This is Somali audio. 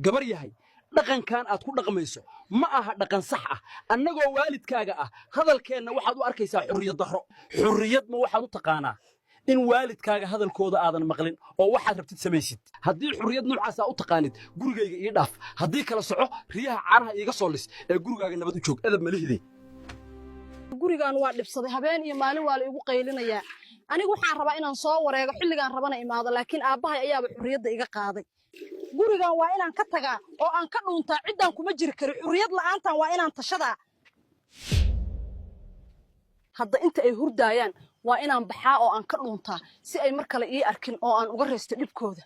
gabar yahay dhaqankan aad ku dhaqmayso ma aha dhaqan sax ah annagoo waalidkaaga ah hadalkeenna waxaad u arkaysaa xurriyad darro xurriyad ma waxaad u taqaanaa in waalidkaaga hadalkooda aadan maqlin oo waxaad rabtid samaysid haddii xurriyad noocaas u taqaanid gurigayga ii dhaaf haddii kala soco riyaha caanaha iiga soo lis ee gurigaaga nabad u joog edab malihide gurigaan waa dhibsaday habeen iyo maalin waa la igu qaylinayaa anigu waxaan rabaa inaan soo wareego xilligaan rabana imaado laakiin aabbahay ayaaba xurriyadda iga qaaday gurigaan waa inaan ka tagaa oo aan ka dhuuntaa ciddaan kuma jiri karo xurriyad la'aantan waa inaan tashadaa hadda inta ay hurdaayaan waa inaan baxaa oo aan ka dhuuntaa si ay mar kale ii arkin oo aan uga reysto dhibkooda